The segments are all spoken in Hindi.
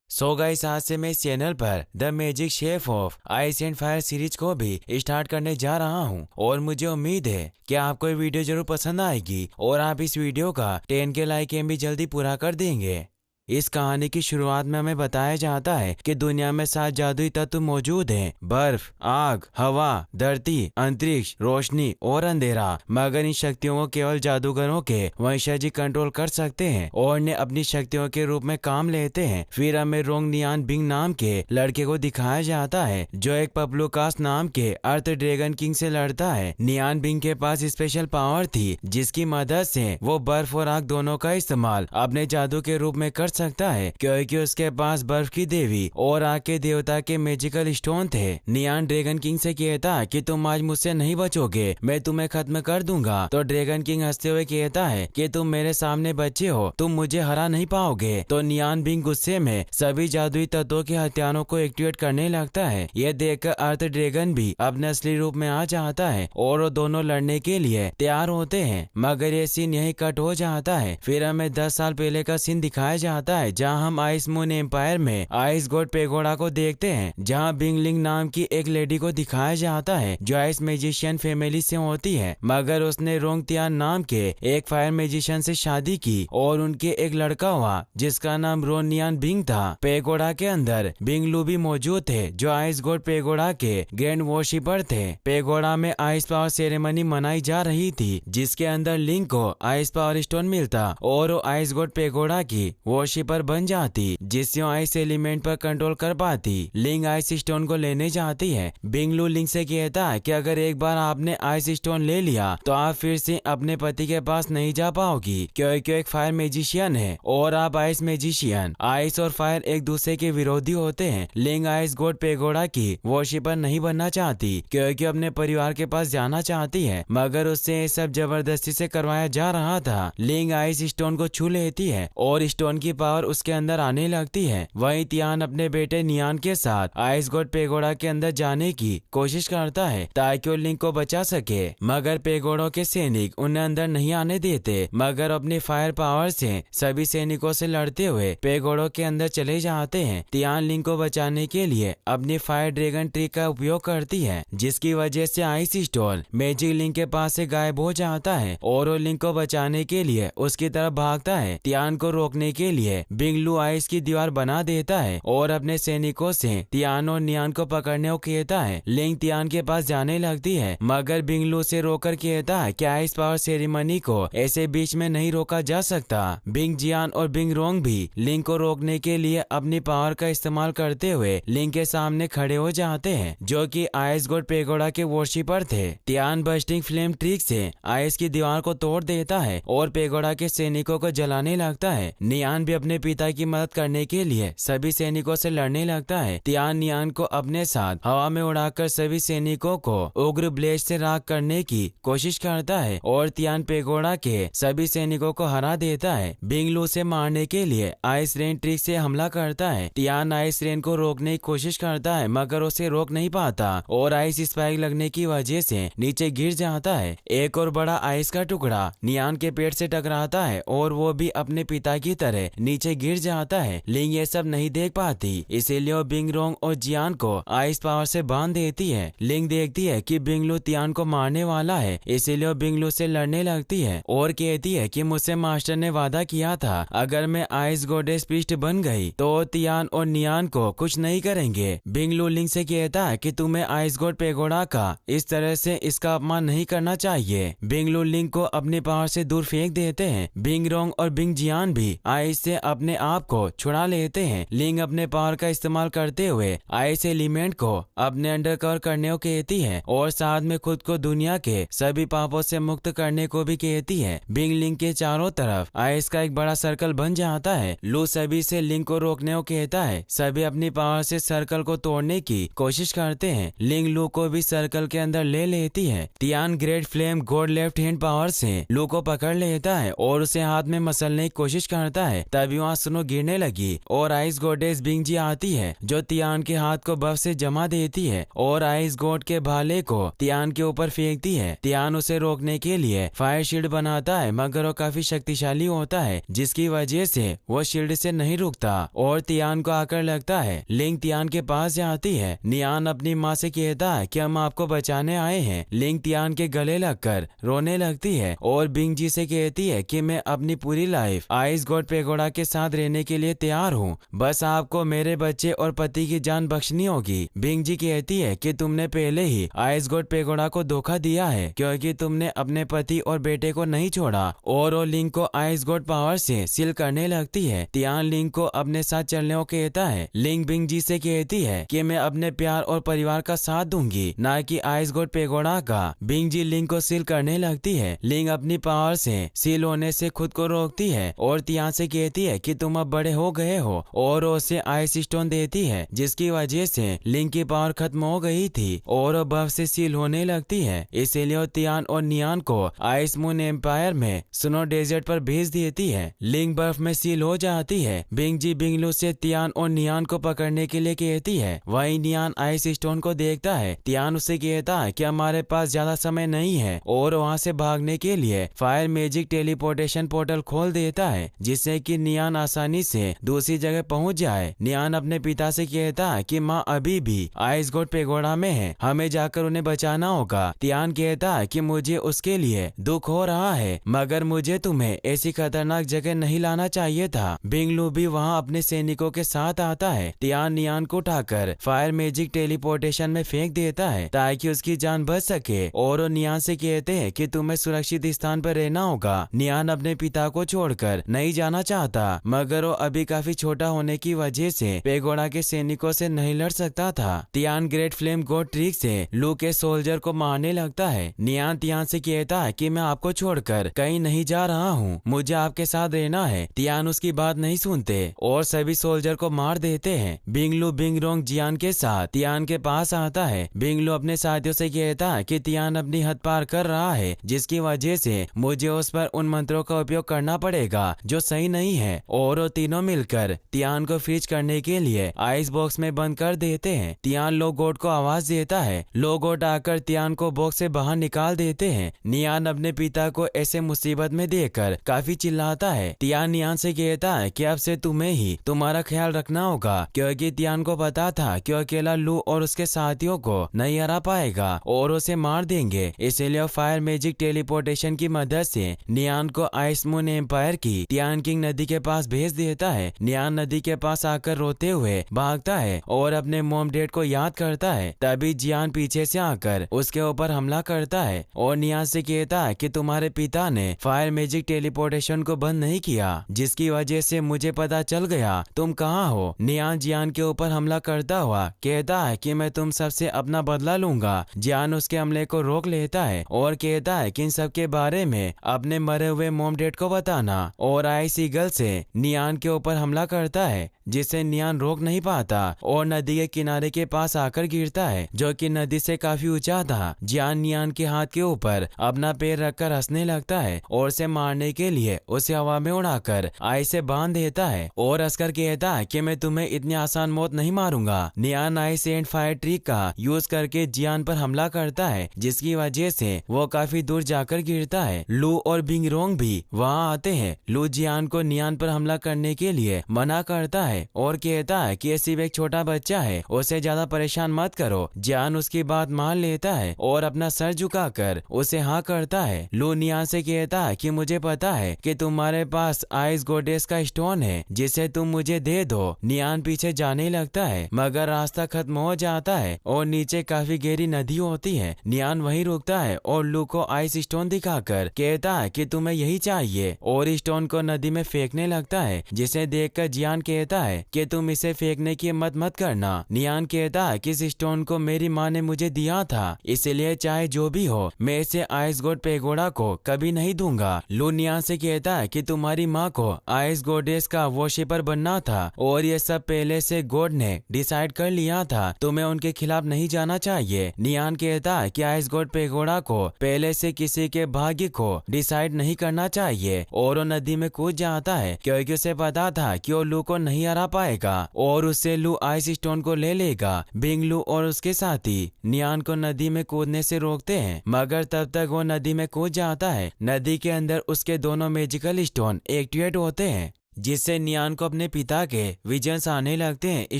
गाइस, आज से मैं इस चैनल पर the magic chef of ice and fire series को भी स्टार्ट करने जा रहा हूं और मुझे उम्मीद है कि आपको ये वीडियो जरूर पसंद आएगी और आप इस वीडियो का 10 के लाइक एम भी जल्दी पूरा कर देंगे। इस कहानी की शुरुआत में हमें बताया जाता है कि दुनिया में 7 जादुई तत्व मौजूद हैं: बर्फ, आग, हवा, धरती, अंतरिक्ष, रोशनी और अंधेरा। मगर इन शक्तियों को केवल जादूगरों के वंशज ही कंट्रोल कर सकते हैं और इन्हें अपनी शक्तियों के रूप में काम लेते हैं। फिर हमें रोंग नियान बिंग नाम के लड़के को दिखाया जाता है जो एक पब्लुकास नाम के अर्थ ड्रैगन किंग से लड़ता है। नियान बिंग के पास स्पेशल पावर थी जिसकी मदद से वो बर्फ और आग दोनों का इस्तेमाल अपने जादू के रूप में कर सकता है, क्योंकि उसके पास बर्फ की देवी और आग के देवता के मैजिकल स्टोन थे। नियान ड्रैगन किंग से कहता कि तुम आज मुझसे नहीं बचोगे, मैं तुम्हें खत्म कर दूंगा। तो ड्रैगन किंग हंसते हुए कहता है कि तुम मेरे सामने बच्चे हो, तुम मुझे हरा नहीं पाओगे। तो नियान बिंग गुस्से में सभी जादुई तत्वों के हथियारों को एक्टिवेट करने लगता है। यह देखकर अर्थ ड्रैगन भी अपने असली रूप में आ जाता है और वो दोनों लड़ने के लिए तैयार होते हैं। मगर ये सीन यही कट हो जाता है। फिर हमें 10 साल पहले का सीन दिखाया जाता है जहां हम आइस मून एम्पायर में आइस गॉड पेगोडा को देखते हैं, जहां बिंगलिंग नाम की एक लेडी को दिखाया जाता है जो आइस मैजिशियन फैमिली से होती है। मगर उसने रोंग तियान नाम के एक फायर मैजिशियन से शादी की और उनके एक लड़का हुआ जिसका नाम रोन नियान बिंग था। पेगोडा के अंदर बिंगलू भी मौजूद थे जो आइस गॉड पेगोडा के ग्रैंड वर्शिपर थे। पेगोडा में आइस पावर सेरेमनी मनाई जा रही थी जिसके अंदर लिंक को आइस पावर स्टोन मिलता और वो आइस गॉड पेगोडा की वर्शिपर बन जाती, जिससे आइस एलिमेंट पर कंट्रोल कर पाती। लिंक आइस स्टोन को लेने जाती है। बिंगलू लिंक से कहता है कि अगर एक बार आपने आइस स्टोन ले लिया तो आप फिर से अपने पति के पास नहीं जा पाओगी, क्योंकि एक फायर मैजिशियन है और आप आइस मैजिशियन। आइस और फायर एक दूसरे के विरोधी होते हैं। लिंक आइस गॉड पेगोडा की वर्शिपर नहीं बनना चाहती क्योंकि अपने परिवार के पास जाना चाहती है, मगर उससे ये सब जबरदस्ती से करवाया जा रहा था। लिंक आइस स्टोन को छू लेती है और स्टोन की पावर उसके अंदर आने लगती है। वहीं तियान अपने बेटे नियान के साथ आइस गॉड पेगोडा के अंदर जाने की कोशिश करता है ताकि वो लिंक को बचा सके, मगर पेगोडा के सैनिक उन्हें अंदर नहीं आने देते। मगर अपनी फायर पावर से सभी सैनिकों से लड़ते हुए पेगोडा के अंदर चले जाते हैं। तियान लिंक को बचाने के लिए अपनी फायर ड्रैगन ट्रिक का उपयोग करती है, जिसकी वजह से आइस स्टोन मैजिक लिंक के पास से गायब हो जाता है और वो लिंक को बचाने के लिए उसकी तरफ भागता है। तियान को रोकने के लिए बिंगलू आइस की दीवार बना देता है और अपने सैनिकों से तियान और नियान को पकड़ने को कहता है। लिंक तियान के पास जाने लगती है, मगर बिंगलू से रोककर कहता है कि आइस पावर सेरेमनी को ऐसे बीच में नहीं रोका जा सकता। बिंग जियान और बिंग रोंग भी लिंक को रोकने के लिए अपनी पावर का इस्तेमाल करते हुए लिंक के सामने खड़े हो जाते हैं, जो कि आइस गॉड पेगोडा के वर्शिपर थे। तियान बस्टिंग फ्लेम ट्रिक से आइस की दीवार को तोड़ देता है और पेगोडा के सैनिकों को जलाने लगता है। नियान भी अपने पिता की मदद करने के लिए सभी सैनिकों से लड़ने लगता है। तियान नियान को अपने साथ हवा में उड़ाकर सभी सैनिकों को उग्र ब्लेड से राख करने की कोशिश करता है और तियान पेगोडा के सभी सैनिकों को हरा देता है। बिंगलू से मारने के लिए आइस रेन ट्रिक से हमला करता है। तियान आइस रेन को रोकने की कोशिश करता है मगर उसे रोक नहीं पाता और आइस स्पाइक लगने की वजह से नीचे गिर जाता है। एक और बड़ा आइस का टुकड़ा नियान के पेट से टकराता है और वो भी अपने पिता की तरह नीचे गिर जाता है। लिंक ये सब नहीं देख पाती, इसीलिए वो बिंग रोंग और जियान को आइस पावर से बांध देती है। लिंक देखती है कि बिंगलू तियान को मारने वाला है, इसीलिए वो बिंगलू से लड़ने लगती है और कहती है कि मुझसे मास्टर ने वादा किया था अगर मैं आइस गॉडेस पृष्ठ बन गई तो तियान और नियान को कुछ नहीं करेंगे। बिंगलू लिंक से कहता है कि तुम्हें आइस गॉड पेगोडा का इस तरह से इसका अपमान नहीं करना चाहिए। बिंगलू लिंक को अपनी पावर से दूर फेंक देते हैं। बिंग रोंग और बिंग जियान भी आइस से अपने आप को छुड़ा लेते हैं। लिंक अपने पावर का इस्तेमाल करते हुए आइस एलिमेंट को अपने अंडर कवर करने को कहती है और साथ में खुद को दुनिया के सभी पापों से मुक्त करने को भी कहती है। बिंग लिंक के चारों तरफ आइस का एक बड़ा सर्कल बन जाता है। लू सभी से लिंक को रोकने को कहता है। सभी अपनी पावर से सर्कल को तोड़ने की कोशिश करते हैं। लिंक लू को भी सर्कल के अंदर ले लेती है। Tian great flame God left hand power से लू को पकड़ लेता है और उसे हाथ में मसलने की कोशिश करता है। तभी तभी वहाँ स्नो गिरने लगी और आइस गॉडेस बिंगजी आती है जो तियान के हाथ को बर्फ से जमा देती है और आइस गॉड के भाले को तियान के ऊपर फेंकती है। तियान उसे रोकने के लिए फायर शील्ड बनाता है मगर वो काफी शक्तिशाली होता है जिसकी वजह से वो शील्ड से नहीं रुकता और तियान को आकर लगता है। लिंग तियान के पास जाती है। नियान अपनी माँ से कहता है कि हम आपको बचाने आए हैं। लिंग तियान के गले लगकर रोने लगती है और बिंगजी से कहती है कि मैं अपनी पूरी लाइफ आइस गॉड पेगोडा के साथ रहने के लिए तैयार हूँ, बस आपको मेरे बच्चे और पति की जान बख्शनी होगी। बिंगजी कहती है कि तुमने पहले ही आइस गॉड पेगोडा को धोखा दिया है क्योंकि तुमने अपने पति और बेटे को नहीं छोड़ा और वो लिंग को आइस गॉड पावर से सील करने लगती है। तियान लिंग को अपने साथ चलने को कहता है। लिंग बिंगजी से कहती है कि मैं अपने प्यार और परिवार का साथ दूंगी, ना कि आइस गॉड पेगोडा का। बिंगजी लिंग को सील करने लगती है। लिंग अपनी पावर से सील होने से खुद को रोकती है और तियान से कहती है कि तुम अब बड़े हो गए हो और उसे आइस स्टोन देती है जिसकी वजह से लिंग की पावर खत्म हो गई थी और वो बर्फ से सील होने लगती है। इसीलिए तियान और नियान को आइस मून एम्पायर में स्नो डेजर्ट पर भेज देती है। लिंग बर्फ में सील हो जाती है। बिंगजी बिंगलू से तियान और नियान को पकड़ने के लिए कहती है। वहीं नियान आइस स्टोन को देखता है। तियान उसे कहता है कि हमारे पास ज्यादा समय नहीं है और वहाँ से भागने के लिए फायर मैजिक टेलीपोर्टेशन पोर्टल खोल देता है जिससे कि नियान आसानी से दूसरी जगह पहुँच जाए। नियान अपने पिता से कहता है कि माँ अभी भी आइस गॉड पेगोडा में है, हमें जाकर उन्हें बचाना होगा। तियान कहता है कि मुझे उसके लिए दुख हो रहा है मगर मुझे तुम्हें ऐसी खतरनाक जगह नहीं लाना चाहिए था। बिंगलू भी वहाँ अपने सैनिकों के साथ आता है। तियान नियान को उठाकर फायर मैजिक टेलीपोर्टेशन में फेंक देता है ताकि उसकी जान बच सके और वो नियान से कहते हैं कि तुम्हें सुरक्षित स्थान पर रहना होगा। नियान अपने पिता को छोड़कर नहीं जाना चाहता मगर वो अभी काफी छोटा होने की वजह से पेगोडा के सैनिकों से नहीं लड़ सकता था। Tian great flame God trick से लू के सोल्जर को मारने लगता है। नियान तियान से कहता है कि मैं आपको छोड़कर कहीं नहीं जा रहा हूँ, मुझे आपके साथ रहना है। तियान उसकी बात नहीं सुनते और सभी सोल्जर को मार देते हैं। बिंगलू बिंगरोंग जियान के साथ तियान के पास आता है। बिंगलू अपने साथियों से कहता है कि तियान अपनी हद पार कर रहा है जिसकी वजह से मुझे उस पर उन मंत्रों का उपयोग करना पड़ेगा जो सही नहीं है और वो तीनों मिलकर तियान को फ्रीज करने के लिए आइस बॉक्स में बंद कर देते हैं। तियान लोगोट को आवाज देता है। लोगोट आकर तियान को बॉक्स से बाहर निकाल देते हैं। नियान अपने पिता को ऐसे मुसीबत में देखकर काफी चिल्लाता है। तियान नियान से कहता है कि अब से तुम्हें ही तुम्हारा ख्याल रखना होगा क्योंकि तियान को पता था कि अकेला लू और उसके साथियों को नहीं हरा पाएगा और उसे मार देंगे। इसलिए फायर मैजिक टेलीपोर्टेशन की मदद से नियान को आइस मून एम्पायर की तियान किंग नदी के पास भेज देता है। नियान नदी के पास आकर रोते हुए भागता है और अपने मॉम डैड को याद करता है। तभी जियान पीछे से आकर उसके ऊपर हमला करता है और नियान से कहता है कि तुम्हारे पिता ने फायर मैजिक टेलीपोर्टेशन को बंद नहीं किया जिसकी वजह से मुझे पता चल गया तुम कहाँ हो। नियान जियान के ऊपर हमला करता हुआ कहता है कि मैं तुम सबसे अपना बदला लूंगा। जियान उसके हमले को रोक लेता है और कहता है कि इन सब के बारे में अपने मरे हुए मॉम डैड को बताना और आइस ईगल से नियान के ऊपर हमला करता है जिसे नियान रोक नहीं पाता और नदी के किनारे के पास आकर गिरता है जो कि नदी से काफी ऊंचा था। जियान नियान के हाथ के ऊपर अपना पैर रखकर हंसने लगता है और उसे मारने के लिए उसे हवा में उड़ाकर आइस से बांध देता है और हंसकर कहता है कि मैं तुम्हें इतनी आसान मौत नहीं मारूंगा। नियान आइस एंड फायर ट्रिक का यूज करके जियान पर हमला करता है जिसकी वजह से वो काफी दूर जाकर गिरता है। लू और बिंगरोंग भी वहाँ आते हैं। लू जियान को नियान पर हमला करने के लिए मना करता है और कहता है कि सिर्फ एक छोटा बच्चा है, उसे ज्यादा परेशान मत करो। जियान उसकी बात मान लेता है और अपना सर झुकाकर उसे हाँ करता है। लू नियान से कहता है कि मुझे पता है कि तुम्हारे पास आइस गॉडेस का स्टोन है जिसे तुम मुझे दे दो। नियान पीछे जाने लगता है मगर रास्ता खत्म हो जाता है और नीचे काफी गहरी नदी होती है। नियान वहीं रुकता है और लू को आइस स्टोन दिखाकर कहता है कि तुम्हें यही चाहिए और स्टोन को नदी में फेंकने लगता है जिसे देखकर जियान कहता है कि तुम इसे फेंकने की हिम्मत मत करना। नियान कहता है कि इस स्टोन को मेरी माँ ने मुझे दिया था इसलिए चाहे जो भी हो मैं इसे आइस गॉड पेगोडा को कभी नहीं दूंगा। लू नियान से कहता है कि तुम्हारी माँ को आइस गॉडेस का वॉरशिपर बनना था और ये सब पहले से गॉड ने डिसाइड कर लिया था, तुम्हें उनके खिलाफ नहीं जाना चाहिए। नियान कहता है कि आइस गॉड पेगोडा को पहले से किसी के भाग्य को डिसाइड नहीं करना चाहिए और वो नदी में कूद जाता है है क्योंकि उसे पता था कि वो लू को नहीं हरा पाएगा और उससे लू आइस स्टोन को ले लेगा। बिंग, लू और उसके साथी नियान को नदी में कूदने से रोकते हैं, मगर तब तक वो नदी में कूद जाता है। नदी के अंदर उसके दोनों मैजिकल स्टोन एक्टिवेट होते हैं, जिससे नियान को अपने पिता के विजन्स आने लगते हैं।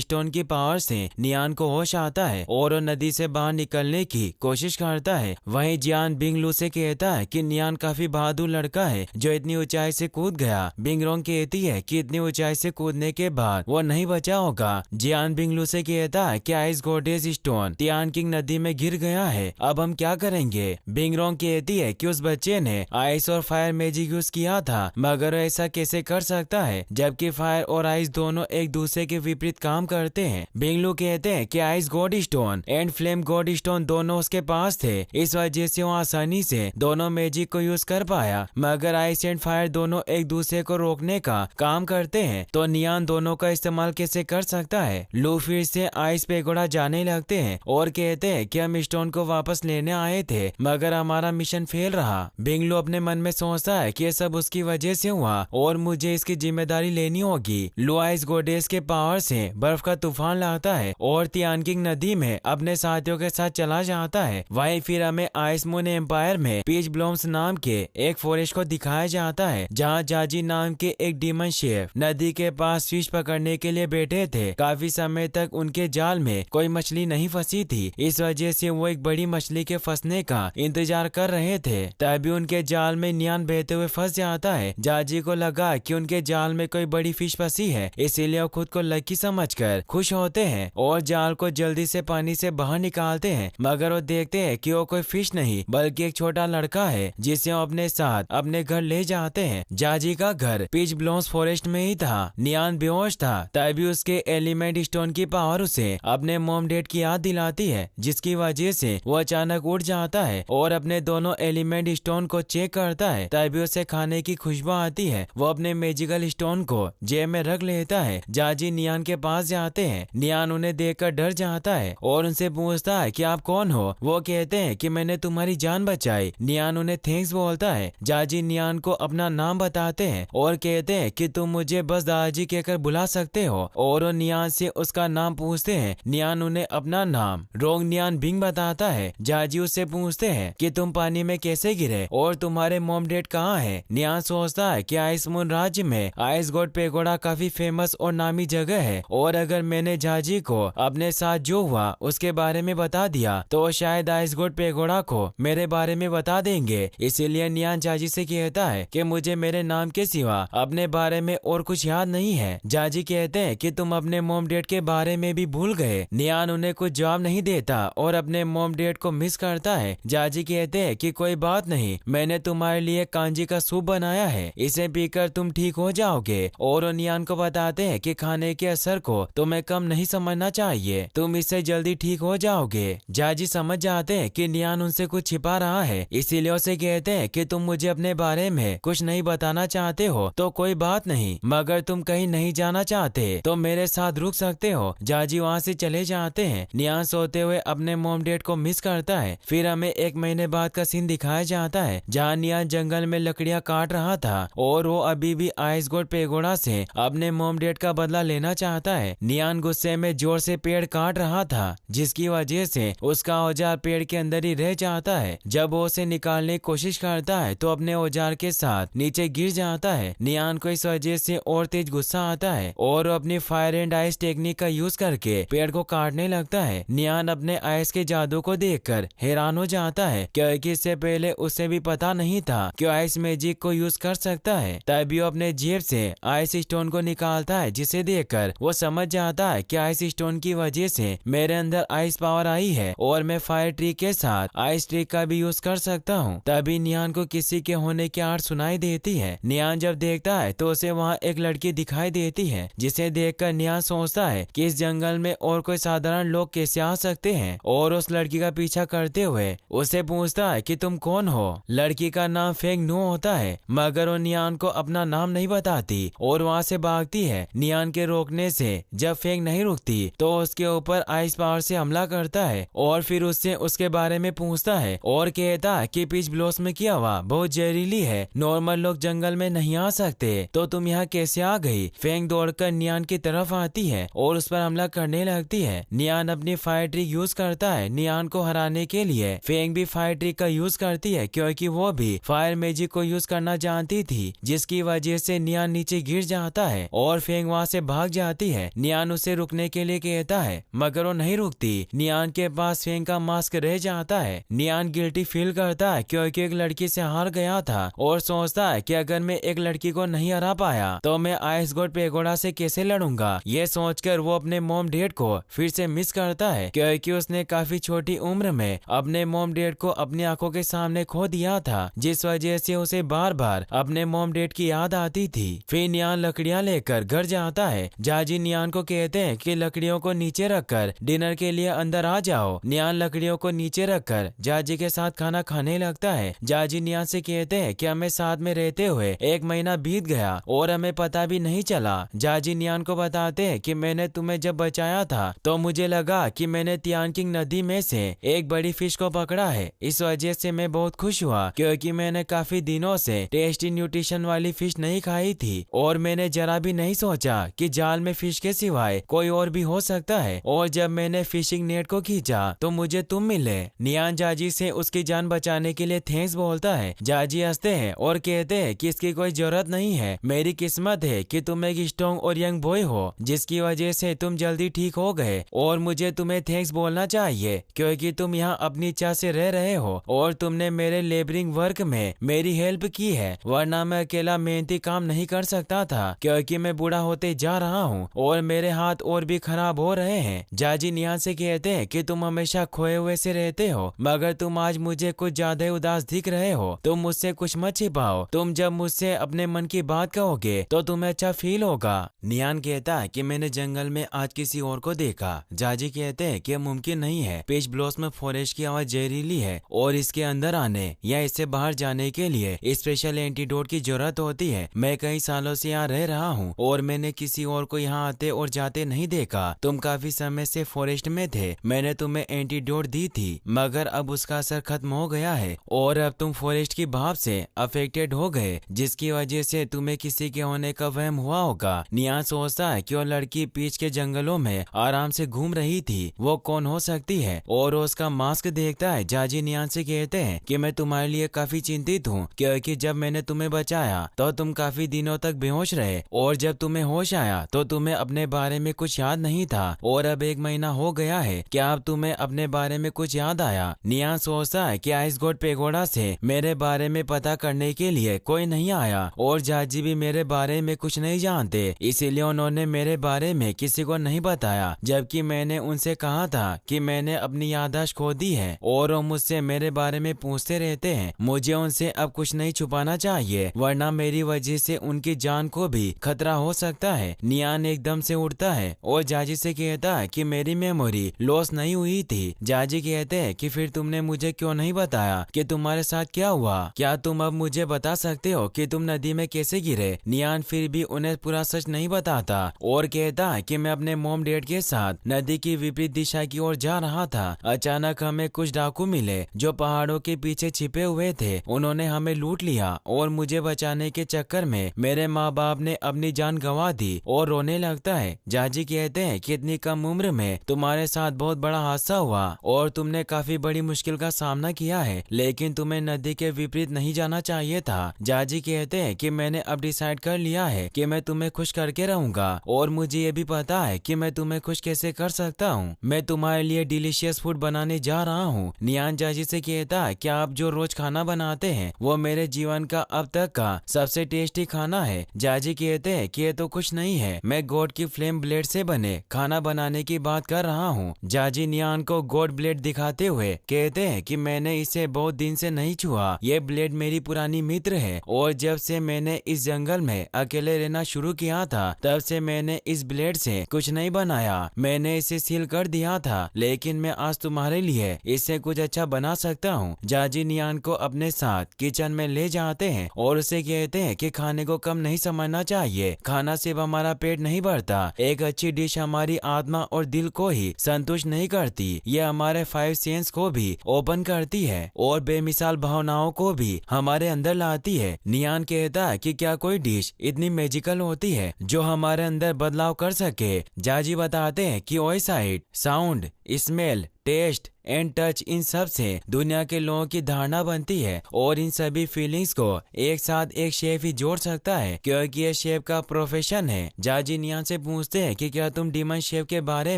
स्टोन की पावर से नियान को होश आता है और वो नदी से बाहर निकलने की कोशिश करता है। वहीं जियान बिंग लू से कहता है कि नियान काफी बहादुर लड़का है जो इतनी ऊंचाई से कूद गया। बिंग रोंग कहती है कि इतनी ऊंचाई से कूदने के बाद वो नहीं बचा होगा। जियान बिंग लू से कहता है कि ice goddess stone Tian king नदी में गिर गया है, अब हम क्या करेंगे। बिंग रोंग कहती है कि उस बच्चे ने आइस और फायर मैजिक यूज किया था, मगर ऐसा कैसे कर सकता है जबकि फायर और आइस दोनों एक दूसरे के विपरीत काम करते हैं। बिंग लू कहते हैं कि ice God stone and flame God stone दोनों उसके पास थे, इस वजह से वो आसानी से दोनों मैजिक को यूज कर पाया। मगर आइस एंड फायर दोनों एक दूसरे को रोकने का काम करते हैं, तो नियान दोनों का इस्तेमाल कैसे कर सकता है। लू फिर से आइस पेगोडा जाने लगते हैं और कहते हैं कि हम स्टोन को वापस लेने आए थे, मगर हमारा मिशन फेल रहा। बिंग लू अपने मन में सोचता है कि ये सब उसकी वजह से हुआ और मुझे इसकी जिम्मेदारी लेनी होगी। लू आइस गॉडेस के पावर से बर्फ का तूफान लाता है और तियान किंग नदी में अपने साथियों के साथ चला जाता है। वहीं फिर हमें आइस मून एम्पायर में पीच ब्लॉम्स नाम के एक फॉरेस्ट को दिखाया जाता है, जहां जाजी नाम के एक डीमन शेफ नदी के पास फिश पकड़ने के लिए बैठे थे। काफी समय तक उनके जाल में कोई मछली नहीं फंसी थी, इस वजह से वो एक बड़ी मछली के फंसने का इंतजार कर रहे थे। तभी उनके जाल में नियान बहते हुए फंस जाता है। जाजी को लगा कि उनके जाल में कोई बड़ी फिश फंसी है, इसीलिए वो खुद को लकी समझकर खुश होते हैं और जाल को जल्दी से पानी से बाहर निकालते हैं, मगर वो देखते हैं कि वो कोई फिश नहीं बल्कि एक छोटा लड़का है जिसे वो अपने साथ अपने घर ले जाते हैं। जाजी का घर पीच ब्लॉम्स फॉरेस्ट में ही था। नियान बेहोश था, तभी उसके एलिमेंट स्टोन की पावर उसे अपने मॉम डैड की याद दिलाती है, जिसकी वजह से वो अचानक उठ जाता है और अपने दोनों एलिमेंट स्टोन को चेक करता है। तभी उसे खाने की खुशबू आती है। वो अपने मैजिकल स्टोन को जेब में रख लेता है। जाजी नियान के पास जाते हैं। नियान उन्हें देखकर डर जाता है और उनसे पूछता है कि आप कौन हो। वो कहते हैं कि मैंने तुम्हारी जान बचाई। नियान उन्हें थैंक्स बोलता है। जाजी नियान को अपना नाम बताते हैं और कहते हैं कि तुम मुझे बस दादाजी कहकर बुला सकते हो, और वो नियान से उसका नाम पूछते हैं। नियान उन्हें अपना नाम रोंग नियान बिंग बताता है। जाजी उससे पूछते हैं कि तुम पानी में कैसे गिरे और तुम्हारे मॉम डैड कहाँ है। नियान सोचता है कि आइस मून राज्य में आइस गॉड पेगोडा काफी फेमस और नामी जगह है, और अगर मैंने जाजी को अपने साथ जो हुआ उसके बारे में बता दिया तो शायद आइस गॉड पेगोडा को मेरे बारे में बता देंगे। इसीलिए नियान जाजी से कहता है कि मुझे मेरे नाम के सिवा अपने बारे में और कुछ याद नहीं है। जाजी कहते हैं कि तुम अपने मॉम डैड के बारे में भी भूल गए। नियान उन्हें कुछ जवाब नहीं देता और अपने मॉम डैड को मिस करता है। जाजी कहते हैं कि कोई बात नहीं, मैंने तुम्हारे लिए कांजी का सूप बनाया है, इसे पीकर तुम ठीक हो जाओगे। और नियान को बताते हैं कि खाने के असर को तुम्हें कम नहीं समझना चाहिए, तुम इससे जल्दी ठीक हो जाओगे। जाजी समझ जाते हैं कि नियान उनसे कुछ छिपा रहा है, इसीलिए उसे कहते हैं कि तुम मुझे अपने बारे में कुछ नहीं बताना चाहते हो तो कोई बात नहीं, मगर तुम कहीं नहीं जाना चाहते तो मेरे साथ रुक सकते हो। जाजी वहाँ से चले जाते हैं। नियान सोते हुए अपने मॉम डैड को मिस करता है। फिर हमें 1 महीने बाद का सीन दिखाया जाता है, जहाँ नियान जंगल में लकड़ियाँ काट रहा था और वो अभी भी आइस गॉड पेगोडा से अपने मॉम डैड का बदला लेना चाहता है। नियान गुस्से में जोर से पेड़ काट रहा था, जिसकी वजह से उसका औजार पेड़ के अंदर ही रह जाता है। जब वो उसे निकालने की कोशिश करता है तो अपने औजार के साथ नीचे गिर जाता है। नियान को इस वजह से और तेज गुस्सा आता है और वो अपनी फायर एंड आइस टेक्निक का यूज करके पेड़ को काटने लगता है। नियान अपने आइस के जादू को देखकर हैरान हो जाता है, क्योंकि इससे पहले उसे भी पता नहीं था कि आइस मैजिक को यूज कर सकता है। तभी वो अपने जेब से आइस स्टोन को निकालता है, जिसे देखकर वो समझ जाता है कि आइस स्टोन की वजह से मेरे अंदर आइस पावर आई है और मैं फायर ट्रिक के साथ आइस ट्रिक का भी यूज कर सकता हूँ। तभी नियान को किसी के होने की आवाज सुनाई देती है। नियान जब देखता है तो उसे वहाँ एक लड़की दिखाई देती है, जिसे देखकर नियान सोचता है कि इस जंगल में और कोई साधारण लोग कैसे आ सकते हैं, और उस लड़की का पीछा करते हुए उसे पूछता है कि तुम कौन हो। लड़की का नाम फेंग नू होता है, मगर वो नियान को अपना नाम नहीं बताती। जाती और वहाँ से भागती है। नियान के रोकने से जब फेंग नहीं रुकती तो उसके ऊपर आइस पावर से हमला करता है और फिर उससे उसके बारे में पूछता है और कहता है कि पीच ब्लॉसम की हवा बहुत जहरीली है, नॉर्मल लोग जंगल में नहीं आ सकते, तो तुम यहाँ कैसे आ गई। फेंग दौड़कर नियान की तरफ आती है और उस पर हमला करने लगती है। नियान अपनी फायर ट्रिक यूज करता है नियान को हराने के लिए। फेंग भी फायर ट्रिक का यूज करती है क्योंकि वो भी फायर मैजिक को यूज करना जानती थी, जिसकी वजह से नियान नीचे गिर जाता है और फेंग वहाँ से भाग जाती है। नियान उसे रुकने के लिए कहता है मगर वो नहीं रुकती। नियान के पास फेंग का मास्क रह जाता है। नियान गिल्टी फील करता है क्योंकि एक लड़की से हार गया था और सोचता है कि अगर मैं एक लड़की को नहीं हरा पाया तो मैं आइस गॉड पेगोडा से कैसे लड़ूंगा। ये सोचकर वो अपने मॉम डैड को फिर से मिस करता है क्योंकि उसने काफी छोटी उम्र में अपने मॉम डैड को अपनी आंखों के सामने खो दिया था, जिस वजह से उसे बार बार अपने मॉम डैड की याद आती थी। फिर नियान लकड़ियां लेकर घर जाता है। जाजी नियान को कहते हैं कि लकड़ियों को नीचे रखकर डिनर के लिए अंदर आ जाओ। नियान लकड़ियों को नीचे रखकर जाजी के साथ खाना खाने लगता है। जाजी नियान से कहते हैं कि हमें साथ में रहते हुए 1 महीना बीत गया और हमें पता भी नहीं चला। जाजी नियान को बताते हैं कि मैंने तुम्हें जब बचाया था तो मुझे लगा कि मैंने तियानकिंग नदी में से एक बड़ी फिश को पकड़ा है। इस वजह से मैं बहुत खुश हुआ क्योंकि मैंने काफी दिनों से टेस्टी न्यूट्रिशन वाली फिश नहीं खाई थी और मैंने जरा भी नहीं सोचा कि जाल में फिश के सिवाय कोई और भी हो सकता है। और जब मैंने फिशिंग नेट को खींचा तो मुझे तुम मिले। नियान जाजी से उसकी जान बचाने के लिए थैंक्स बोलता है। जाजी हंसते हैं और कहते हैं कि इसकी कोई जरूरत नहीं है, मेरी किस्मत है कि तुम एक स्ट्रॉन्ग और यंग बॉय हो जिसकी वजह से तुम जल्दी ठीक हो गए और मुझे तुम्हें थैंक्स बोलना चाहिए क्योंकि तुम यहाँ अपनी इच्छा से रह रहे हो और तुमने मेरे लेबरिंग वर्क में मेरी हेल्प की है, वरना मैं अकेला मेहनती काम नहीं कर सकता था क्योंकि मैं बूढ़ा होते जा रहा हूँ और मेरे हाथ और भी खराब हो रहे हैं। जाजी नियान से कहते हैं कि तुम हमेशा खोए हुए से रहते हो मगर तुम आज मुझे कुछ ज्यादा ही उदास दिख रहे हो, तुम मुझसे कुछ मत छिपाओ, तुम जब मुझसे अपने मन की बात कहोगे तो तुम्हें अच्छा फील होगा। नियान कहता है कि मैंने जंगल में आज किसी और को देखा। जाजी कहते हैं कि मुमकिन नहीं है, पीच ब्लॉसम फॉरेस्ट की आवाज जहरीली है और इसके अंदर आने या इससे बाहर जाने के लिए स्पेशल एंटीडोट की जरूरत होती है। मैं कई सालों से यहाँ रह रहा हूँ और मैंने किसी और को यहाँ आते और जाते नहीं देखा। तुम काफी समय से फॉरेस्ट में थे, मैंने तुम्हें एंटीडोट दी थी मगर अब उसका असर खत्म हो गया है और अब तुम फॉरेस्ट की भाप से अफेक्टेड हो गए, जिसकी वजह से तुम्हें किसी के होने का वहम हुआ होगा। नियान सोचता है कि वो लड़की पीच के जंगलों में आराम से घूम रही थी, वो कौन हो सकती है और उसका मास्क देखता है। जाजी नियान से कहते हैं कि मैं तुम्हारे लिए काफी चिंतित हूँ क्योंकि जब मैंने तुम्हें बचाया तो तुम काफी दिनों तक बेहोश रहे और जब तुम्हें होश आया तो तुम्हें अपने बारे में कुछ याद नहीं था और अब 1 महीना हो गया है, क्या अब तुम्हें अपने बारे में कुछ याद आया। नियान सोचता है कि आइस गॉड पेगोडा से मेरे बारे में पता करने के लिए कोई नहीं आया और जाजी भी मेरे बारे में कुछ नहीं जानते, इसीलिए उन्होंने मेरे बारे में किसी को नहीं बताया, जबकि मैंने उनसे कहा था कि मैंने अपनी याददाश्त खो दी है और वो मुझसे मेरे बारे में पूछते रहते हैं। मुझे उनसे अब कुछ नहीं छुपाना चाहिए वरना मेरी वजह से उनकी जान को भी खतरा हो सकता है। नियान एकदम से उठता है और जाजी से कहता है कि मेरी मेमोरी लॉस नहीं हुई थी। जाजी कहते हैं कि फिर तुमने मुझे क्यों नहीं बताया कि तुम्हारे साथ क्या हुआ, क्या तुम अब मुझे बता सकते हो कि तुम नदी में कैसे गिरे। नियान फिर भी उन्हें पूरा सच नहीं बताता और कहता है कि मैं अपने मॉम डैड के साथ नदी की विपरीत दिशा की ओर जा रहा था। अचानक हमें कुछ डाकू मिले जो पहाड़ों के पीछे छिपे हुए थे, उन्होंने हमें लूट लिया और मुझे बचाने के चक्कर में मेरे माँ बाप ने अपनी जान गंवा दी और रोने लगता है। जाजी कहते हैं कि इतनी कम उम्र में तुम्हारे साथ बहुत बड़ा हादसा हुआ और तुमने काफी बड़ी मुश्किल का सामना किया है, लेकिन तुम्हें नदी के विपरीत नहीं जाना चाहिए था। जाजी कहते हैं कि मैंने अब डिसाइड कर लिया है कि मैं तुम्हें खुश करके रहूंगा और मुझे ये भी पता है कि मैं तुम्हें खुश कैसे कर सकता हूँ। मैं तुम्हारे लिए डिलीशियस फूड बनाने जा रहा हूँ। नियान जाजी से कहता है कि आप जो रोज खाना बनाते हैं वो मेरे जीवन का अब तक का सबसे टेस्टी खाना है। जाजी कहते हैं कि ये तो कुछ नहीं है, मैं गॉड की फ्लेम ब्लेड से बने खाना बनाने की बात कर रहा हूँ। जाजी नियान को गॉड ब्लेड दिखाते हुए कहते हैं कि मैंने इसे बहुत दिन से नहीं छुआ, ये ब्लेड मेरी पुरानी मित्र है और जब से मैंने इस जंगल में अकेले रहना शुरू किया था तब से मैंने इस ब्लेड से कुछ नहीं बनाया, मैंने इसे सील कर दिया था, लेकिन मैं आज तुम्हारे लिए इससे कुछ अच्छा बना सकता हूँ। जाजी नियान को अपने साथ किचन में ले जाते हैं और उसे कहते हैं कि खाने को कम नहीं समझना चाहिए। खाना सिर्फ हमारा पेट नहीं भरता, एक अच्छी डिश हमारी आत्मा और दिल को ही संतुष्ट नहीं करती, ये हमारे 5 सेंस को भी ओपन करती है और बेमिसाल भावनाओं को भी हमारे अंदर लाती है। नियान कहता है कि क्या कोई डिश इतनी मैजिकल होती है जो हमारे अंदर बदलाव कर सके। जाजी बताते हैं कि ओए sight, sound, smell, taste and touch, इन सब से दुनिया के लोगों की धारणा बनती है और इन सभी फीलिंग्स को एक साथ एक शेफ ही जोड़ सकता है, क्योंकि ये शेफ का प्रोफेशन है। जाजी नियान से पूछते हैं कि क्या तुम डीमन शेफ के बारे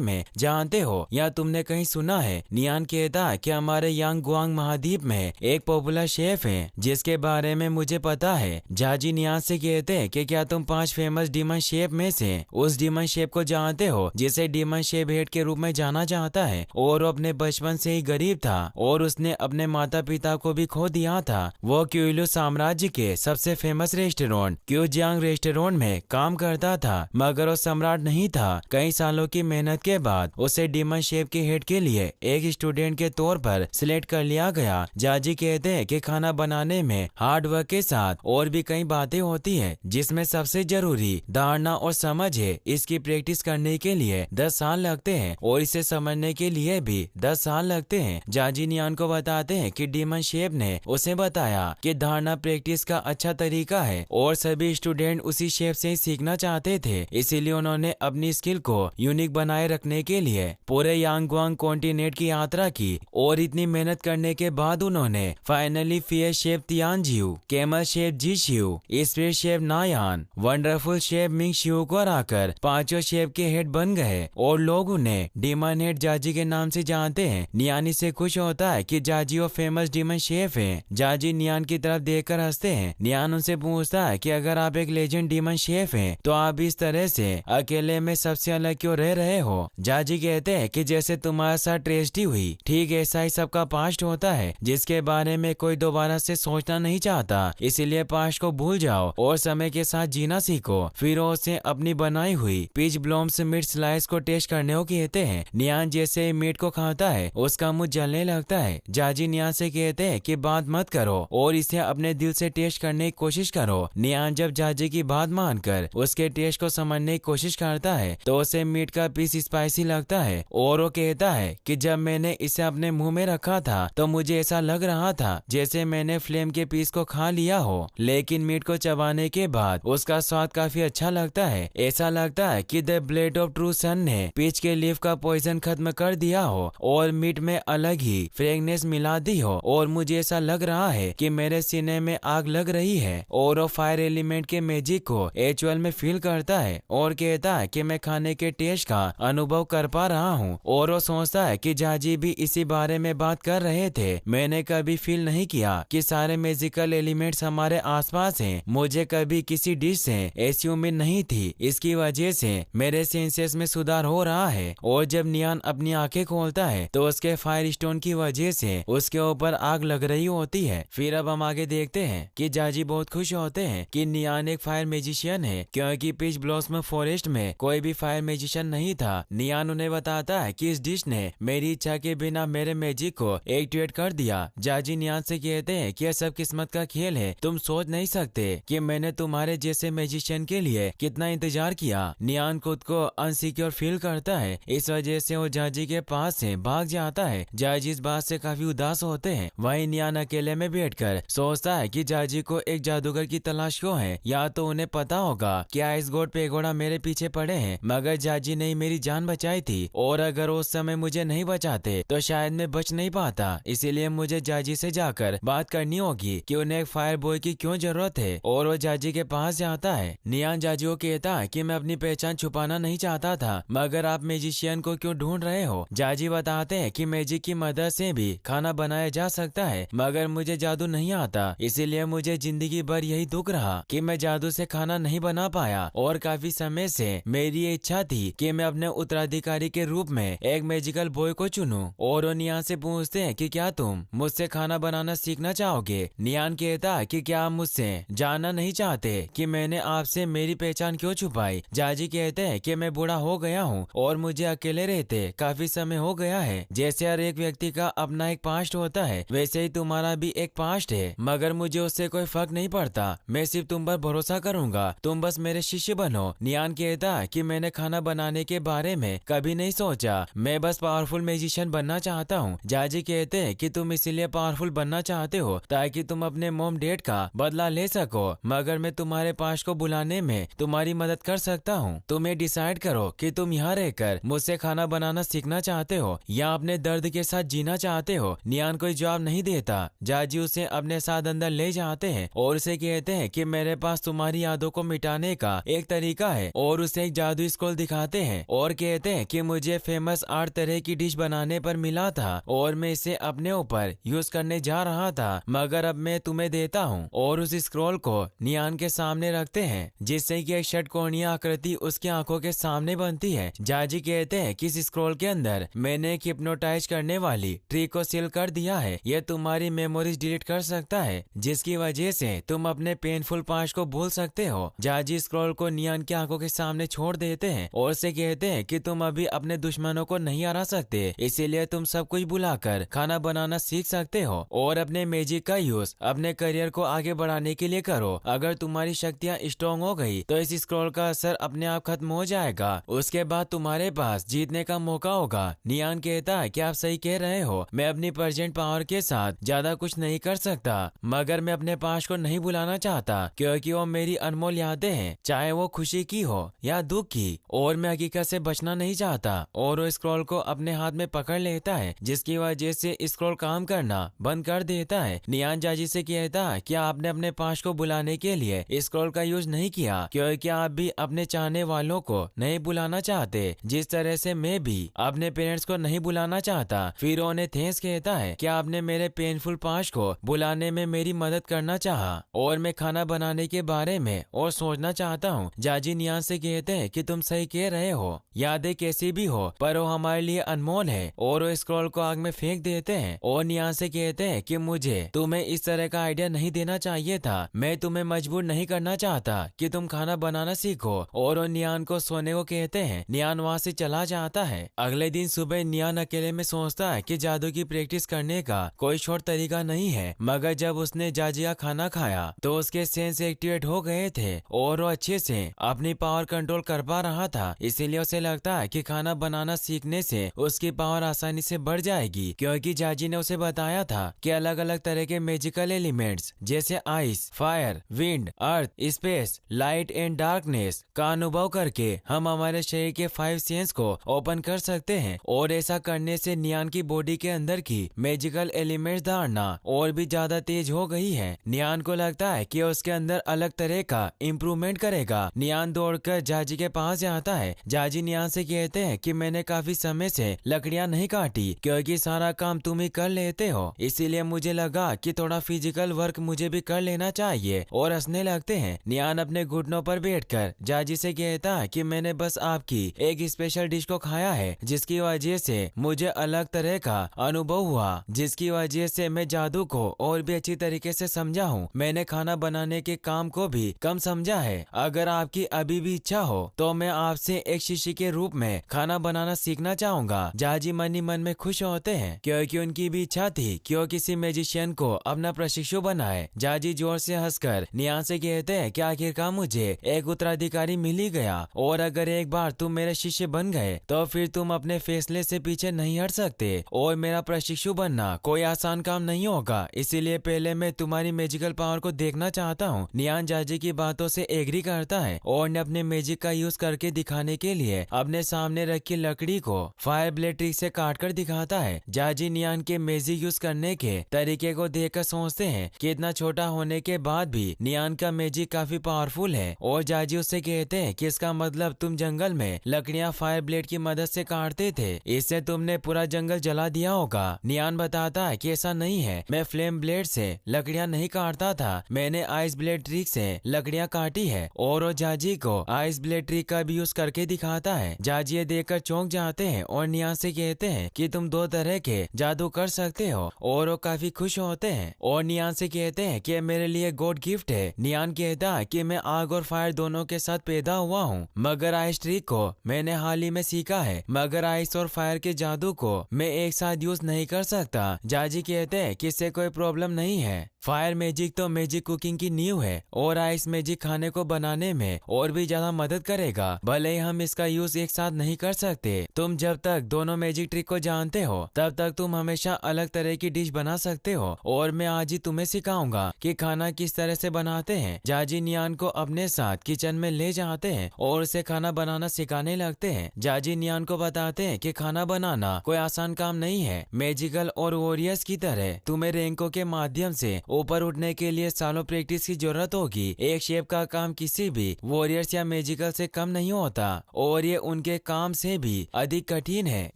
में जानते हो या तुमने कहीं सुना है। नियान कहता है कि हमारे यांग गुआंग महाद्वीप में एक पॉपुलर शेफ है जिसके बारे में मुझे पता है। जाजी नियान से कहते हैं कि क्या तुम 5 फेमस डीमन शेफ में से उस डीमन शेफ को जानते हो जिसे डीमन शेफ हेड के रूप में जाना जाता है और वो अपने बचपन से ही गरीब था और उसने अपने माता पिता को भी खो दिया था। वो क्यूइलू साम्राज्य के सबसे फेमस रेस्टोरेंट क्यूजियांग रेस्टोरेंट में काम करता था, मगर वो सम्राट नहीं था। कई सालों की मेहनत के बाद उसे डीमन शेफ के हेड के लिए एक स्टूडेंट के तौर पर सिलेक्ट कर लिया गया। जाजी कहते हैं कि खाना बनाने में हार्ड वर्क के साथ और भी कई बातें होती है, जिसमें सबसे जरूरी धारणा और समझ है। इसकी प्रैक्टिस करने के लिए 10 साल लगते हैं और इसे समझने के लिए भी 10 साल लगते हैं। जाजी नियान को बताते हैं कि डीमन शेफ ने उसे बताया कि धारणा प्रैक्टिस का अच्छा तरीका है और सभी स्टूडेंट उसी शेफ से सीखना चाहते थे, इसीलिए उन्होंने अपनी स्किल को यूनिक बनाए रखने के लिए पूरे यांगगुआंग कॉन्टिनेंट की यात्रा की और इतनी मेहनत करने के बाद उन्होंने finally fear chef Tian Jiu, camel chef Ji Shiv, spirit chef Nayan, wonderful chef Ming Shiv को हराकर 5 शेफ के हेड बन गए और लोग उन्हें डीमन हेड जाजी के नाम से जानते हैं। नियान इससे खुश होता है कि जाजी वो फेमस डीमन शेफ हैं। जाजी नियान की तरफ देखकर हंसते हैं। नियान उनसे पूछता है कि अगर आप एक लेजेंड डीमन शेफ हैं तो आप इस तरह से अकेले में सबसे अलग क्यों रह रहे हो। जाजी कहते हैं कि जैसे तुम्हारे साथ ट्रेजेडी हुई, ठीक ऐसा ही सबका पास्ट होता है जिसके बारे में कोई दोबारा से सोचना नहीं चाहता, इसीलिए पास्ट को भूल जाओ और समय के साथ जीना सीखो। फिर उसे अपनी बनाई हुई पीच ब्लॉम्स मीट स्लाइस को टेस्ट करने को कहते हैं। नियान जैसे मीट को खाता है उसका मुंह जलने लगता है। जाजी नियान से कहते हैं कि बात मत करो और इसे अपने दिल से टेस्ट करने की कोशिश करो। नियान जब जाजी की बात मानकर उसके टेस्ट को समझने की कोशिश करता है तो उसे मीट का पीस स्पाइसी लगता है और वो कहता है कि जब मैंने इसे अपने मुंह में रखा था तो मुझे ऐसा लग रहा था जैसे मैंने फ्लेम के पीस को खा लिया हो, लेकिन मीट को चबाने के बाद उसका स्वाद काफी अच्छा लगता है। ऐसा लगता है कि द ब्लेड ऑफ ट्रू सन ने पीच के लीफ का पॉइजन खत्म कर दिया हो और मीट में अलग ही फ्रेगनेस मिला दी हो और मुझे ऐसा लग रहा है कि मेरे सीने में आग लग रही है और वो फायर एलिमेंट के मैजिक को एक्चुअल में फील करता है और कहता है कि मैं खाने के टेस्ट का अनुभव कर पा रहा हूँ और वो सोचता है कि जाजी भी इसी बारे में बात कर रहे थे। मैंने कभी फील नहीं किया कि सारे मैजिकल एलिमेंट्स हमारे आसपास हैं। मुझे कभी किसी डिश से ऐसी उम्मीद नहीं थी। इसकी वजह से मेरे सेंसेस में सुधार हो रहा है और जब नियान अपनी आंखें खोलता है तो उसके फायर स्टोन की वजह से उसके ऊपर आग लग रही होती है। फिर अब हम आगे देखते हैं कि जाजी बहुत खुश होते हैं कि नियान एक फायर मैजिशियन है, क्योंकि पिच ब्लॉसम फॉरेस्ट में कोई भी फायर मैजिशियन नहीं था। नियान उन्हें बताता है कि इस डिश ने मेरी इच्छा के बिना मेरे मैजिक को एक्टिवेट कर दिया। जाजी नियान से कहते हैं कि यह सब किस्मत का खेल है, तुम सोच नहीं सकते कि मैंने तुम्हारे जैसे मैजिशियन के लिए कितना इंतजार किया। नियान खुद को अनसिक्योर फील करता है, इस वजह से वो जाजी के पास से भाग जाता है। जाजी इस बात से काफी उदास होते हैं। वहीं नियान अकेले में बैठकर सोचता है कि जाजी को एक जादूगर की तलाश क्यों है, या तो उन्हें पता होगा कि आइस गोड पेगोडा मेरे पीछे पड़े हैं, मगर जाजी ने मेरी जान बचाई थी और अगर उस समय मुझे नहीं बचाते तो शायद मैं बच नहीं पाता। इसीलिए मुझे जाजी से जाकर बात करनी होगी कि उन्हें एक फायर बॉय की क्यों जरूरत है और वो जाजी के पास जाता है। नियान जाजी को कहता है कि मैं अपनी पहचान छुपाना नहीं चाहता था, मगर आप मैजिशियन को क्यों ढूंढ रहे हो। जाजी बताते हैं कि मैजिक की मदद से भी खाना बनाया जा सकता है, मगर मुझे जादू नहीं आता, इसीलिए मुझे जिंदगी भर यही दुख रहा कि मैं जादू से खाना नहीं बना पाया और काफी समय से मेरी ये इच्छा थी कि मैं अपने उत्तराधिकारी के रूप में एक मैजिकल बॉय को चुनूं। और वो नियान से पूछते हैं कि क्या तुम मुझसे खाना बनाना सीखना चाहोगे। नियान कहता है कि क्या आप मुझसे जानना नहीं चाहते कि मैंने आपसे मेरी पहचान क्यों छुपाई। जाजी कहते हैं कि मैं बूढ़ा हो गया हूँ और मुझे अकेले रहते काफी काफी समय हो गया है। जैसे हर एक व्यक्ति का अपना एक पास्ट होता है, वैसे ही तुम्हारा भी एक पास्ट है, मगर मुझे उससे कोई फर्क नहीं पड़ता। मैं सिर्फ तुम पर भरोसा करूंगा, तुम बस मेरे शिष्य बनो। नियान कहता कि मैंने खाना बनाने के बारे में कभी नहीं सोचा, मैं बस पावरफुल मैजिशियन बनना चाहता हूँ। जाजी कहते हैं कि तुम इसीलिए पावरफुल बनना चाहते हो ताकि तुम अपने मॉम डैड का बदला ले सको, मगर मैं तुम्हारे पास्ट को बुलाने में तुम्हारी मदद कर सकता हूँ। तुम ये डिसाइड करो कि तुम यहाँ रहकर मुझसे खाना बनाना सीखना चाहते हो या अपने दर्द के साथ जीना चाहते हो। नियान कोई जवाब नहीं देता। जाजी उसे अपने साथ अंदर ले जाते हैं और उसे कहते हैं कि मेरे पास तुम्हारी यादों को मिटाने का एक तरीका है, और उसे एक जादुई स्क्रॉल दिखाते हैं और कहते हैं कि मुझे फेमस 8 तरह की डिश बनाने पर मिला था और मैं इसे अपने ऊपर यूज करने जा रहा था, मगर अब मैं तुम्हें देता हूँ। और उस स्क्रॉल को नियान के सामने रखते हैं जिससे कि एक षटकोणीय आकृति उसकी आंखों के सामने बनती है। जाजी कहते हैं कि इस स्क्रॉल के अंदर मैंने एक हिप्नोटाइज करने वाली ट्रिक को सील कर दिया है। यह तुम्हारी मेमोरीज डिलीट कर सकता है, जिसकी वजह से तुम अपने पेनफुल पास्ट को भूल सकते हो। जाजी स्क्रॉल को नियान की आंखों के सामने छोड़ देते हैं और उसे कहते हैं कि तुम अभी अपने दुश्मनों को नहीं हरा सकते, इसीलिए तुम सब कुछ बुलाकर खाना बनाना सीख सकते हो और अपने मैजिक का यूज अपने करियर को आगे बढ़ाने के लिए करो। अगर तुम्हारी शक्तियाँ स्ट्रॉन्ग हो गई तो इस स्क्रॉल का असर अपने आप खत्म हो जाएगा, उसके बाद तुम्हारे पास जीतने का मौका होगा। नियान कहता है कि आप सही कह रहे हो, मैं अपनी प्रेजेंट पावर के साथ ज्यादा कुछ नहीं कर सकता, मगर मैं अपने पास्ट को नहीं भुलाना चाहता क्योंकि वो मेरी अनमोल यादें हैं, चाहे वो खुशी की हो या दुख की, और मैं हकीकत से बचना नहीं चाहता। और वो स्क्रॉल को अपने हाथ में पकड़ लेता है, जिसकी वजह से स्क्रॉल काम करना बंद कर देता है। नियान जाजी से कहता है कि आपने अपने पास्ट को बुलाने के लिए स्क्रॉल का यूज नहीं किया क्योंकि आप भी अपने चाहने वालों को नहीं बुलाना चाहते, जिस तरह से मैं भी अपने पेरेंट्स को नहीं बुलाना चाहता। फिर उन्हें थैंक्स कहता है कि आपने मेरे पेनफुल पास्ट को बुलाने में मेरी मदद करना चाहा और मैं खाना बनाने के बारे में और सोचना चाहता हूँ। जाजी नियान से कहते हैं कि तुम सही कह रहे हो, यादें कैसी भी हो पर वो हमारे लिए अनमोल है, और वो स्क्रॉल को आग में फेंक देते हैं और नियान से कहते हैं कि मुझे तुम्हें इस तरह का आइडिया नहीं देना चाहिए था, मैं तुम्हें मजबूर नहीं करना चाहता कि तुम खाना बनाना सीखो। और वो नियान को सोने को कहते हैं। नियान वहाँ से चला जाता है। अगले दिन सुबह नियान अकेले में सोचता है कि जादू की प्रैक्टिस करने का कोई शॉर्ट तरीका नहीं है, मगर जब उसने जाजी का खाना खाया तो उसके सेंस एक्टिवेट हो गए थे और वो अच्छे से अपनी पावर कंट्रोल कर पा रहा था। इसीलिए उसे लगता है कि खाना बनाना सीखने से उसकी पावर आसानी से बढ़ जाएगी, क्योंकि जाजी ने उसे बताया था कि अलग अलग तरह के मैजिकल एलिमेंट्स जैसे ice, fire, wind, earth, space, light and darkness का अनुभव करके हम हमारे शरीर के 5 सेंस को ओपन कर सकते हैं, और ऐसा करने से नियान की बॉडी के अंदर की मैजिकल एलिमेंट्स धारना और भी ज्यादा तेज हो गई है। नियान को लगता है कि उसके अंदर अलग तरह का इम्प्रूवमेंट करेगा। नियान दौड़कर जाजी के पास जाता है। जाजी नियान से कहते हैं कि मैंने काफी समय से लकड़ियां नहीं काटी क्योंकि सारा काम तुम ही कर लेते हो, इसीलिए मुझे लगा कि थोड़ा फिजिकल वर्क मुझे भी कर लेना चाहिए, और हंसने लगते हैं। नियान अपने घुटनों पर बैठकर जाजी से कहता है कि मैंने बस आपकी एक स्पेशल डिश को खाया है जिसकी वजह से मुझे अलग तरह का अनुभव हुआ, जिसकी वजह से मैं जादू को और भी अच्छी तरीके से समझा हूँ। मैंने खाना बनाने के काम को भी कम समझा है। अगर आपकी अभी भी इच्छा हो तो मैं आपसे एक शिष्य के रूप में खाना बनाना सीखना चाहूंगा। जाजी मन ही मन में खुश होते हैं क्योंकि उनकी भी इच्छा थी कि वो किसी मैजिशियन को अपना प्रशिक्षु बनाए। जाजी जोर से हंसकर नियान से कहते हैं कि आखिरकार मुझे एक उत्तराधिकारी मिल ही गया, और अगर एक बार तुम मेरे शिष्य बन गए तो फिर तुम अपने फैसले से पीछे नहीं हट सकते, और मेरा प्रशिक्षु बनना कोई आसान काम नहीं होगा, इसीलिए पहले मैं तुम्हारी मैजिकल पावर को देखना चाहता हूँ। नियान जाजी की बातों से एग्री करता है और ने अपने मैजिक का यूज करके दिखाने के लिए अपने सामने रखी लकड़ी को फायर ब्लेड ट्रिक से काट कर दिखाता है। जाजी नियान के मैजिक यूज करने के तरीके को देखकर सोचते हैं कि इतना छोटा होने के बाद भी नियान का मैजिक काफी पावरफुल है, और जाजी उससे कहते हैं कि इसका मतलब तुम जंगल में लकड़ियां फायर ब्लेड की मदद से काटते थे, इससे तुमने पूरा जंगल जला दिया होगा। नियान बताता है कि ऐसा नहीं है, मैं फ्लेम ब्लेड से लकड़ियां नहीं काटता था, मैंने आइस ब्लेड ट्रिक से लकड़ियां काटी है, और वो जाजी को आइस ब्लेड ट्रिक का भी यूज करके दिखाता है। जाजी ये देखकर चौंक जाते हैं और नियान से कहते हैं कि तुम 2 तरह के जादू कर सकते हो, और वो काफी खुश होते हैं और नियान से कहते हैं कि मेरे लिए गॉड गिफ्ट है। नियान कहता है कि मैं आग और फायर दोनों के साथ पैदा हुआ हूँ, मगर आइस ट्रिक को मैंने हाल ही में सीखा है, मगर मगर आइस और फायर के जादू को मैं एक साथ यूज नहीं कर सकता। जाजी कहते हैं कि इससे कोई प्रॉब्लम नहीं है। फायर मैजिक तो मैजिक कुकिंग की नींव है और आइस मैजिक खाने को बनाने में और भी ज्यादा मदद करेगा। भले ही हम इसका यूज एक साथ नहीं कर सकते, तुम जब तक दोनों मैजिक ट्रिक को जानते हो तब तक तुम हमेशा अलग तरह की डिश बना सकते हो और मैं आज ही तुम्हें सिखाऊंगा कि खाना किस तरह से बनाते हैं। जाजी नियान को अपने साथ किचन में ले जाते हैं और उसे खाना बनाना सिखाने लगते हैं। जाजी नियान को बताते हैं कि खाना बनाना कोई आसान काम नहीं है। मैजिकल और वॉरियर्स की तरह तुम्हें रैंकों के माध्यम से ऊपर उठने के लिए सालों प्रैक्टिस की जरूरत होगी। एक शेफ का काम किसी भी वॉरियर्स या मैजिकल से कम नहीं होता और ये उनके काम से भी अधिक कठिन है।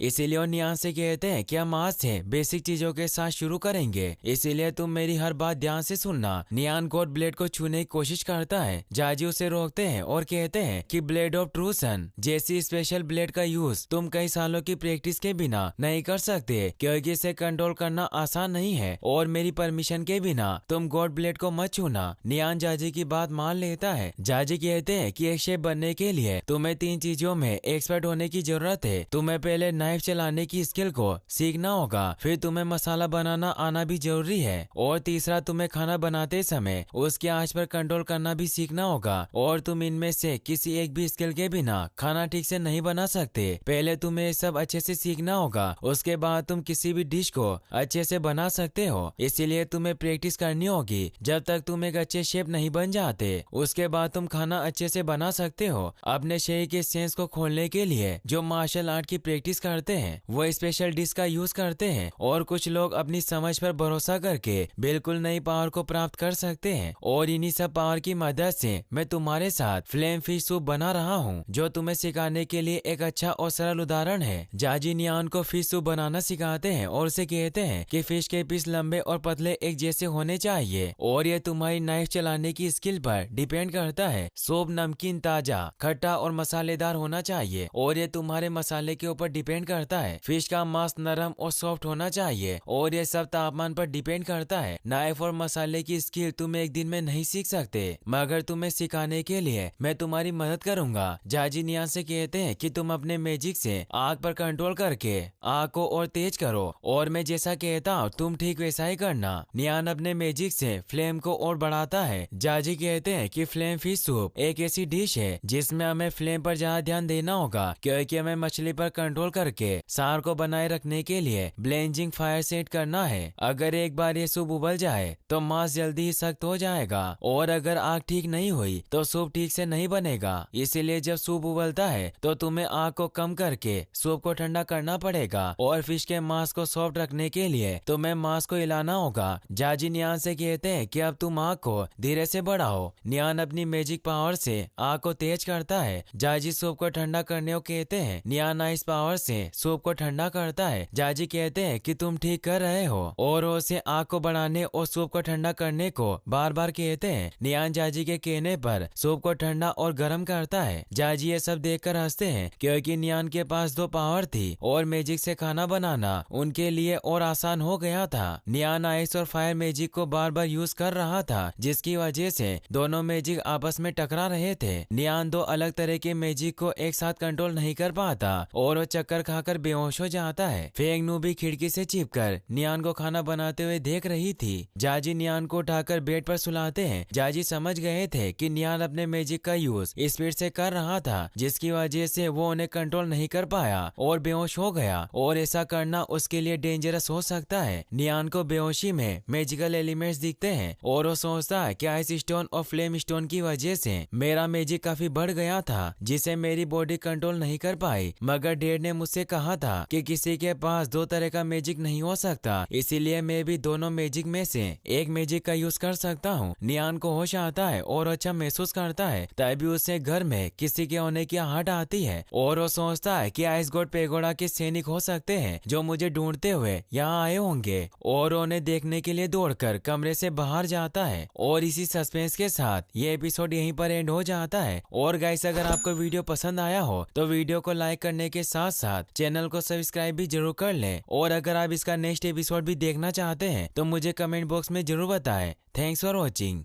इसीलिए नियान से कहते हैं कि हम आज से बेसिक चीजों के साथ शुरू करेंगे, इसीलिए तुम मेरी हर बात ध्यान से सुनना। नियान गॉड ब्लेड को छूने की कोशिश करता है। जाजी उसे रोकते हैं और कहते हैं कि ब्लेड ऑफ ट्रूसन जैसी स्पेशल ब्लेड का यूज तुम कई सालों की प्रैक्टिस के बिना नहीं कर सकते, क्योंकि इसे कंट्रोल करना आसान नहीं है और मेरी परमिशन के बिना तुम गॉड ब्लेड को मत छूना। नियान जाजी की बात मान लेता है। जाजी कहते हैं कि एक शेफ बनने के लिए तुम्हें 3 चीजों में एक्सपर्ट होने की जरूरत है। तुम्हें पहले नाइफ चलाने की स्किल को सीखना होगा, फिर तुम्हें मसाला बनाना आना भी जरूरी है और तीसरा तुम्हें खाना बनाते समय उसकी आंच पर कंट्रोल करना भी सीखना होगा और तुम इनमें से किसी एक भी स्किल के बिना खाना ठीक से नहीं बना सकते। पहले तुम्हें सब अच्छे से सीखना होगा, उसके बाद तुम किसी भी डिश को अच्छे से बना सकते हो। इसीलिए तुम्हें प्रैक्टिस करनी होगी जब तक तुम एक अच्छे शेफ नहीं बन जाते। उसके बाद तुम खाना अच्छे से बना सकते हो। अपने शरीर के सेंस को खोलने के लिए जो मार्शल आर्ट की प्रैक्टिस करते हैं वो स्पेशल डिश का यूज करते हैं और कुछ लोग अपनी समझ पर भरोसा करके बिल्कुल नई पावर को प्राप्त कर सकते हैं और इन्हीं सब पावर की मदद से मैं तुम्हारे साथ फ्लेम फिश सूप बना रहा हूँ, जो तुम्हें सिखाने के लिए एक अच्छा और सरल उदाहरण है। जाजी नियान को फिश सूप बनाना सिखाते हैं और उसे कहते हैं कि फिश के पीस लंबे और पतले एक जैसे होने चाहिए और ये तुम्हारी नाइफ चलाने की स्किल पर डिपेंड करता है। सूप नमकीन, ताजा, खट्टा और मसालेदार होना चाहिए और ये तुम्हारे मसाले के ऊपर डिपेंड करता है। फिश का मांस नरम और सॉफ्ट होना चाहिए और ये सब तापमान पर डिपेंड करता है। नाइफ और मसाले की स्किल तुम एक दिन में नहीं सीख सकते, मगर तुम्हें सिखाने के लिए मैं तुम्हारी मदद करूंगा। जाजी नियान से कहते हैं कि तुम अपने मैजिक से आग पर कंट्रोल करके आग को और तेज करो और मैं जैसा कहता हूँ तुम ठीक वैसा ही करना। नियान अपने मैजिक से फ्लेम को और बढ़ाता है। जाजी कहते हैं कि फ्लेम फिश सूप एक ऐसी डिश है जिसमें हमें फ्लेम पर ज्यादा ध्यान देना होगा, क्योंकि हमें मछली पर कंट्रोल करके सार को बनाए रखने के लिए ब्लेंजिंग फायर सेट करना है। अगर एक बार ये सूप उबल जाए तो मांस जल्दी ही सख्त हो जाएगा और अगर आग ठीक नहीं हुई तो सूप ठीक से नहीं बनेगा। इसीलिए जब सूप उबलता है तो तुम्हें आग को कम करके सूप को ठंडा करना पड़ेगा और फिश के मांस को सॉफ्ट रखने के लिए तुम्हें मांस को हिलाना होगा। जाजी नियान से कहते हैं कि अब तुम आग को धीरे से बढ़ाओ। नियान अपनी मैजिक पावर से आग को तेज करता है। जाजी सूप को ठंडा करने को कहते हैं। नियान आइस पावर से सूप को ठंडा करता है। जाजी कहते हैं कि तुम ठीक कर रहे हो और उसे आग को बढ़ाने और सूप को ठंडा करने को बार बार कहते हैं। नियान जाजी के कहने पर सूप को ठंडा और गर्म करता है। जाजी ये सब देखकर हंसते हैं, क्योंकि नियान के पास 2 पावर थी और मैजिक से खाना बनाना उनके लिए और आसान हो गया था। नियान आइस और फायर मैजिक को बार बार यूज कर रहा था, जिसकी वजह से दोनों मैजिक आपस में टकरा रहे थे। नियान 2 अलग तरह के मैजिक को एक साथ कंट्रोल नहीं कर पाता और वो चक्कर खाकर बेहोश हो जाता है। फेंगनू भी खिड़की से छिपकर नियान को खाना बनाते हुए देख रही थी। जाजी नियान को उठाकर बेड पर सुलाते हैं। जाजी समझ गए थे कि नियान अपने मैजिक का यूज स्पीड से कर रहा था, जिसकी वजह से वो उन्हें कंट्रोल नहीं कर पाया और बेहोश हो गया और ऐसा करना उसके लिए डेंजरस हो सकता है। नियान को बेहोशी में मैजिकल एलिमेंट्स दिखते हैं और वो सोचता है कि आइस स्टोन और फ्लेम स्टोन की वजह से मेरा मैजिक काफी बढ़ गया था, जिसे मेरी बॉडी कंट्रोल नहीं कर पाई। मगर डैड ने मुझसे कहा था कि किसी के पास 2 तरह का मैजिक नहीं हो सकता, इसीलिए मैं भी दोनों मैजिक में से एक मैजिक का यूज कर सकता हूँ। नियान को होश आता है और अच्छा महसूस करता है। तभी उसे घर में किसी के होने की आहट आती है और वो सोचता है कि आइस गॉड पेगोडा के सैनिक हो सकते हैं जो मुझे ढूंढते हुए यहाँ आए होंगे और उन्हें देखने के लिए दौड़कर कमरे से बाहर जाता है। और इसी सस्पेंस के साथ ये एपिसोड यहीं पर एंड हो जाता है। और गाइस, अगर आपको वीडियो पसंद आया हो तो वीडियो को लाइक करने के साथ साथ चैनल को सब्सक्राइब भी जरूर कर लें। और अगर आप इसका नेक्स्ट एपिसोड भी देखना चाहते हैं तो मुझे कमेंट बॉक्स में जरूर बताएं। Thanks for watching.